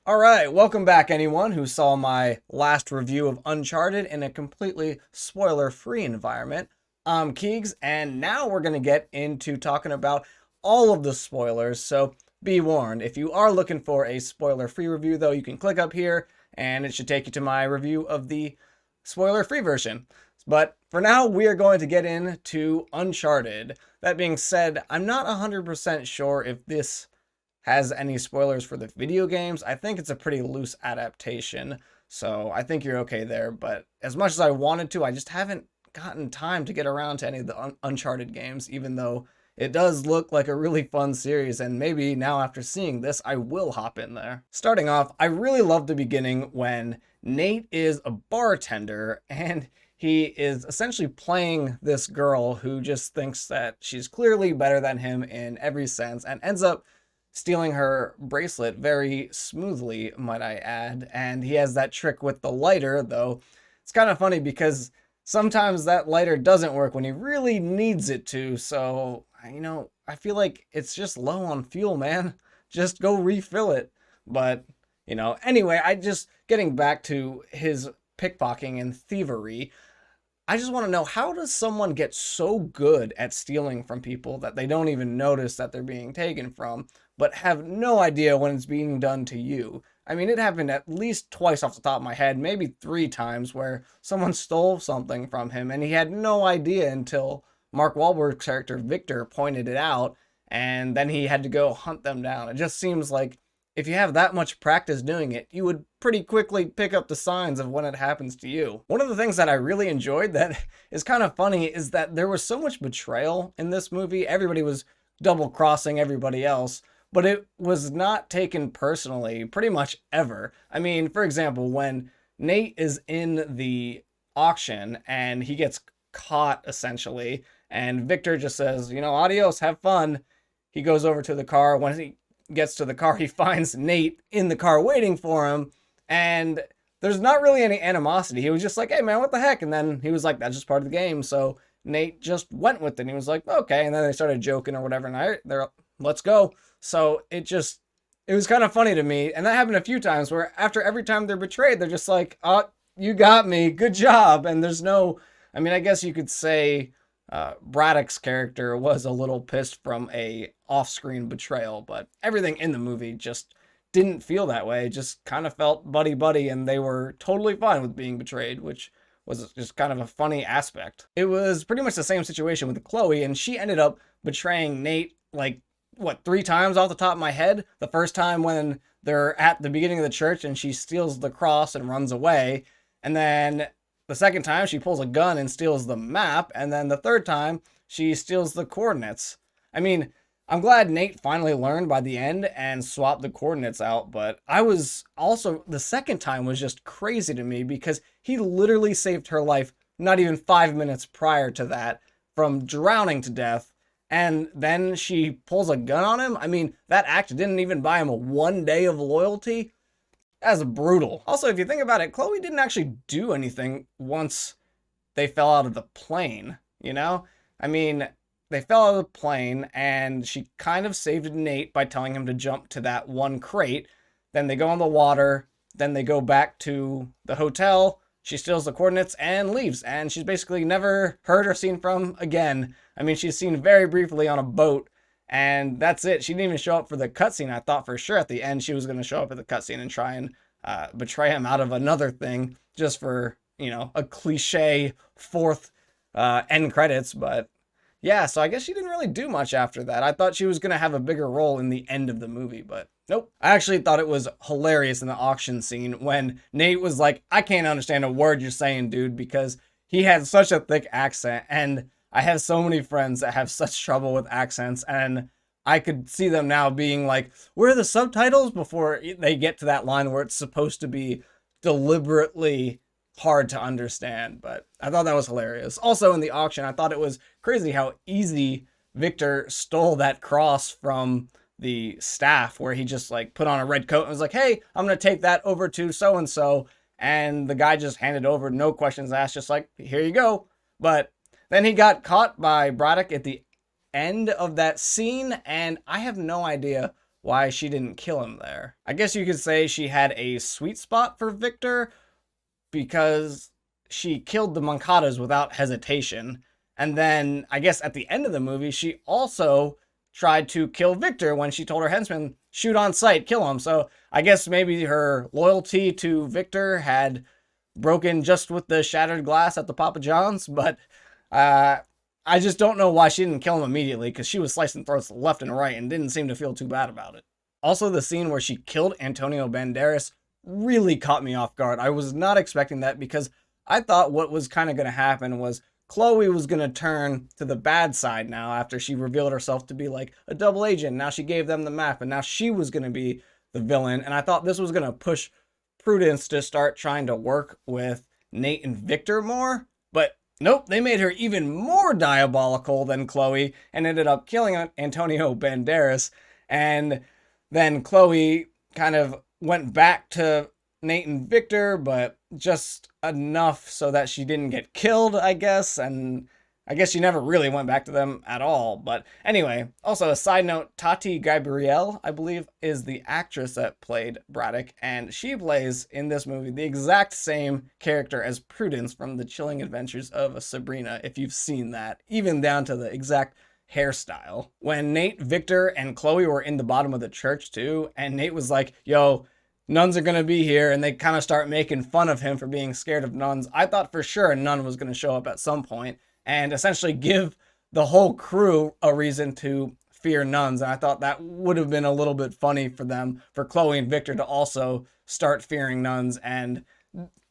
Alright, welcome back anyone who saw my last review of Uncharted in a completely spoiler-free environment. I'm Keegs, and now we're going to get into talking about all of the spoilers, so be warned. If you are looking for a spoiler-free review, though, you can click up here, and it should take you to my review of the spoiler-free version. But for now, we are going to get into Uncharted. That being said, I'm not 100% sure if this has any spoilers for the video games. I think it's a pretty loose adaptation, so I think you're okay there. But as much as I wanted to, I just haven't gotten time to get around to any of the Uncharted games, even though it does look like a really fun series, and maybe now after seeing this, I will hop in there. Starting off, I really love the beginning when Nate is a bartender, and he is essentially playing this girl who just thinks that she's clearly better than him in every sense, and ends up stealing her bracelet very smoothly, might I add. And he has that trick with the lighter, though it's kind of funny because sometimes that lighter doesn't work when he really needs it to. So, I feel like it's just low on fuel, man. Just go refill it. But, anyway, getting back to his pickpocketing and thievery, I just want to know, how does someone get so good at stealing from people that they don't even notice that they're being taken from, but have no idea when it's being done to you? I mean, it happened at least twice off the top of my head, maybe 3 times, where someone stole something from him and he had no idea until Mark Wahlberg's character Victor pointed it out, and then he had to go hunt them down. It just seems like if you have that much practice doing it, you would pretty quickly pick up the signs of when it happens to you. One of the things that I really enjoyed that is kind of funny is that there was so much betrayal in this movie. Everybody was double crossing everybody else, but it was not taken personally pretty much ever. I mean, for example, when Nate is in the auction and he gets caught essentially, and Victor just says, adios, have fun. He goes over to the car. When he gets to the car, he finds Nate in the car waiting for him, and there's not really any animosity. He was just like, hey man, what the heck? And then he was like, that's just part of the game. So Nate just went with it, and he was like, okay. And then they started joking or whatever, and they're let's go. So it was kind of funny to me. And that happened a few times where after every time they're betrayed, they're just like, oh, you got me, good job. And there's no, I guess you could say Braddock's character was a little pissed from a off-screen betrayal, but everything in the movie just didn't feel that way. It just kind of felt buddy-buddy, and they were totally fine with being betrayed, which was just kind of a funny aspect. It was pretty much the same situation with Chloe, and she ended up betraying Nate, 3 times off the top of my head. The first time when they're at the beginning of the church and she steals the cross and runs away, and then the second time, she pulls a gun and steals the map. And then the third time, she steals the coordinates. I mean, I'm glad Nate finally learned by the end and swapped the coordinates out. But the second time was just crazy to me because he literally saved her life not even 5 minutes prior to that from drowning to death. And then she pulls a gun on him. I mean, that act didn't even buy him a 1 day of loyalty. That's brutal. Also, if you think about it, Chloe didn't actually do anything once they fell out of the plane, I mean, they fell out of the plane and she kind of saved Nate by telling him to jump to that one crate. Then they go on the water. Then they go back to the hotel. She steals the coordinates and leaves. And she's basically never heard or seen from again. I mean, she's seen very briefly on a boat. And that's it. She didn't even show up for the cutscene. I thought for sure at the end she was going to show up at the cutscene and try and betray him out of another thing just for, a cliche fourth end credits. But yeah, so I guess she didn't really do much after that. I thought she was going to have a bigger role in the end of the movie, but nope. I actually thought it was hilarious in the auction scene when Nate was like, I can't understand a word you're saying, dude, because he had such a thick accent. And I have so many friends that have such trouble with accents, and I could see them now being like, where are the subtitles? Before they get to that line where it's supposed to be deliberately hard to understand. But I thought that was hilarious. Also in the auction, I thought it was crazy how easy Victor stole that cross from the staff, where he just put on a red coat and was like, hey, I'm going to take that over to so-and-so. And the guy just handed over, no questions asked, just like, here you go. But then he got caught by Braddock at the end of that scene, and I have no idea why she didn't kill him there. I guess you could say she had a sweet spot for Victor because she killed the Moncadas without hesitation. And then I guess at the end of the movie, she also tried to kill Victor when she told her henchmen, shoot on sight, kill him. So I guess maybe her loyalty to Victor had broken just with the shattered glass at the Papa John's, but I just don't know why she didn't kill him immediately, because she was slicing throats left and right and didn't seem to feel too bad about it. Also, the scene where she killed Antonio Banderas really caught me off guard. I was not expecting that, because I thought what was kind of going to happen was Chloe was going to turn to the bad side now after she revealed herself to be like a double agent. Now she gave them the map, and now she was going to be the villain. And I thought this was going to push Prudence to start trying to work with Nate and Victor more. But nope, they made her even more diabolical than Chloe and ended up killing Antonio Banderas. And then Chloe kind of went back to Nate and Victor, but just enough so that she didn't get killed, I guess. And I guess she never really went back to them at all. But anyway, also a side note, Tati Gabrielle, I believe, is the actress that played Braddock, and she plays in this movie the exact same character as Prudence from The Chilling Adventures of Sabrina, if you've seen that, even down to the exact hairstyle. When Nate, Victor, and Chloe were in the bottom of the church too, and Nate was like, yo, nuns are going to be here, and they kind of start making fun of him for being scared of nuns. I thought for sure a nun was going to show up at some point and essentially give the whole crew a reason to fear nuns. And I thought that would have been a little bit funny for them, for Chloe and Victor to also start fearing nuns and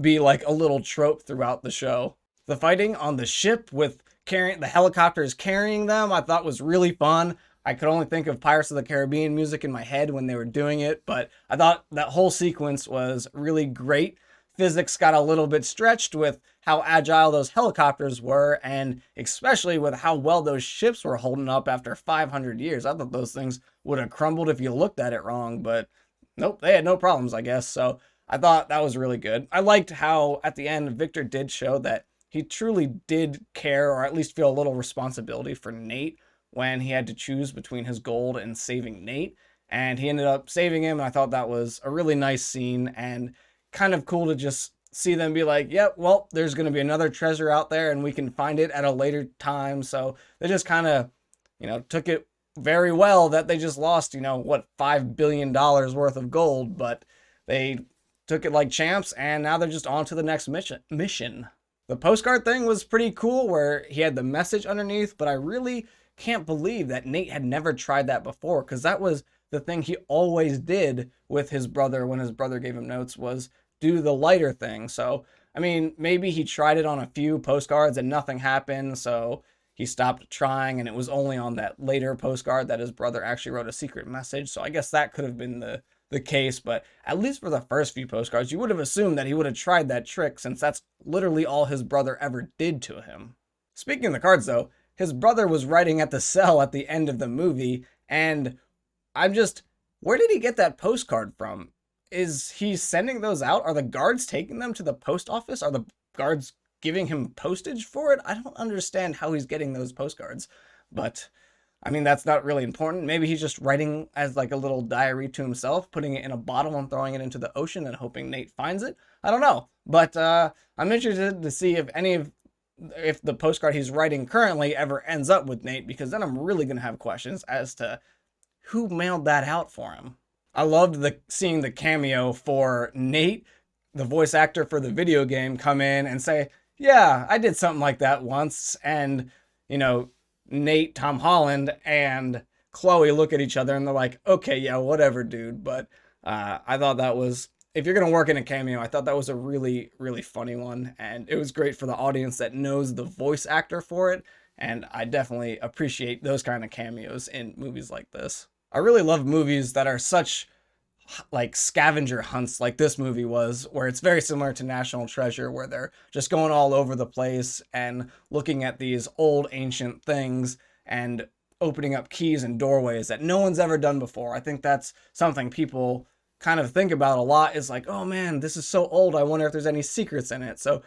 be like a little trope throughout the show. The fighting on the ship with the helicopters carrying them, I thought was really fun. I could only think of Pirates of the Caribbean music in my head when they were doing it, but I thought that whole sequence was really great. Physics got a little bit stretched with how agile those helicopters were, and especially with how well those ships were holding up after 500 years. I thought those things would have crumbled if you looked at it wrong, but nope, they had no problems, I guess. So I thought that was really good. I liked how at the end Victor did show that he truly did care, or at least feel a little responsibility for Nate when he had to choose between his gold and saving Nate, and he ended up saving him. And I thought that was a really nice scene and kind of cool to just see them be like, yep, well, there's going to be another treasure out there and we can find it at a later time. So they just kind of, took it very well that they just lost, $5 billion worth of gold, but they took it like champs, and now they're just on to the next mission. The postcard thing was pretty cool where he had the message underneath, but I really can't believe that Nate had never tried that before, because that was the thing he always did with his brother when his brother gave him notes, was do the lighter thing. So, I mean, maybe he tried it on a few postcards and nothing happened, so he stopped trying, and it was only on that later postcard that his brother actually wrote a secret message. So I guess that could have been the case, but at least for the first few postcards, you would have assumed that he would have tried that trick, since that's literally all his brother ever did to him. Speaking of the cards, though, his brother was writing at the cell at the end of the movie, and where did he get that postcard from? Is he sending those out? Are the guards taking them to the post office? Are the guards giving him postage for it? I don't understand how he's getting those postcards, but I mean, that's not really important. Maybe he's just writing as like a little diary to himself, putting it in a bottle and throwing it into the ocean and hoping Nate finds it. I don't know, but I'm interested to see if the postcard he's writing currently ever ends up with Nate, because then I'm really going to have questions as to who mailed that out for him. I loved seeing the cameo for Nate, the voice actor for the video game, come in and say, yeah, I did something like that once. And, Nate, Tom Holland, and Chloe look at each other and they're like, okay, yeah, whatever, dude. But I thought that was, if you're going to work in a cameo, I thought that was a really, really funny one. And it was great for the audience that knows the voice actor for it. And I definitely appreciate those kind of cameos in movies like this. I really love movies that are such like scavenger hunts like this movie was, where it's very similar to National Treasure, where they're just going all over the place and looking at these old ancient things and opening up keys and doorways that no one's ever done before. I think that's something people kind of think about a lot, is like, oh man, this is so old, I wonder if there's any secrets in it. So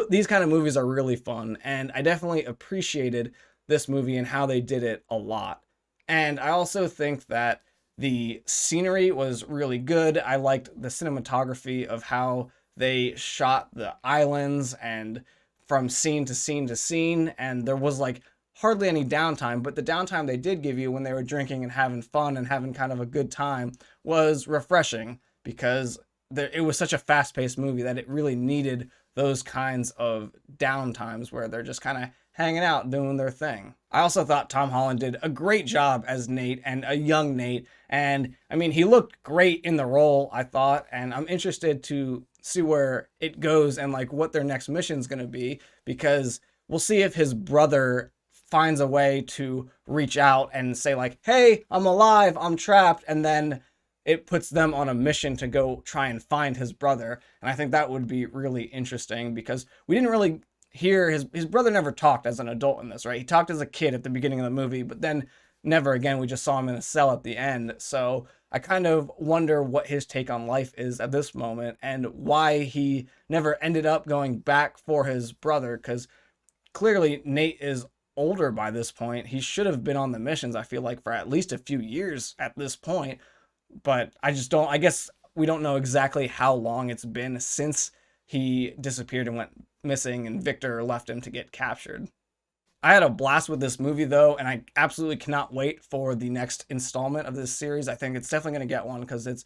these kind of movies are really fun, and I definitely appreciated this movie and how they did it a lot. And I also think that The scenery was really good. I liked the cinematography of how they shot the islands and from scene to scene to scene, and there was like hardly any downtime, but the downtime they did give you when they were drinking and having fun and having kind of a good time was refreshing, because it was such a fast-paced movie that it really needed those kinds of downtimes where they're just kind of hanging out doing their thing. I also thought Tom Holland did a great job as Nate, and a young Nate, and I mean, he looked great in the role, I thought, and I'm interested to see where it goes and like what their next mission is going to be, because we'll see if his brother finds a way to reach out and say like, hey, I'm alive, I'm trapped, and then it puts them on a mission to go try and find his brother. And I think that would be really interesting, because we didn't really hear his brother never talked as an adult in this, right? He talked as a kid at the beginning of the movie, but then never again. We just saw him in a cell at the end. So I kind of wonder what his take on life is at this moment, and why he never ended up going back for his brother, because clearly Nate is older by this point. He should have been on the missions, I feel like, for at least a few years at this point. But I just don't, I guess we don't know exactly how long it's been since he disappeared and went missing and Victor left him to get captured. I had a blast with this movie though, and I absolutely cannot wait for the next installment of this series. I think it's definitely going to get one because it's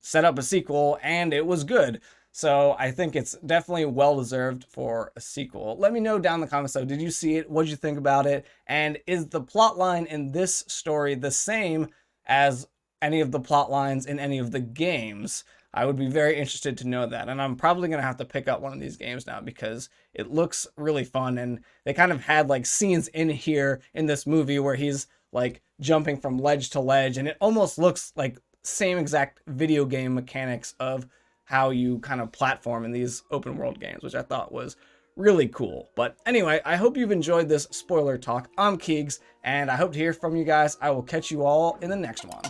set up a sequel and it was good. So I think it's definitely well deserved for a sequel. Let me know down in the comments though, did you see it? What did you think about it? And is the plot line in this story the same as any of the plot lines in any of the games? I would be very interested to know that. And I'm probably going to have to pick up one of these games now because it looks really fun. And they kind of had like scenes in here in this movie where he's like jumping from ledge to ledge. And it almost looks like same exact video game mechanics of how you kind of platform in these open world games, which I thought was really cool. But anyway, I hope you've enjoyed this spoiler talk. I'm Keegs, and I hope to hear from you guys. I will catch you all in the next one.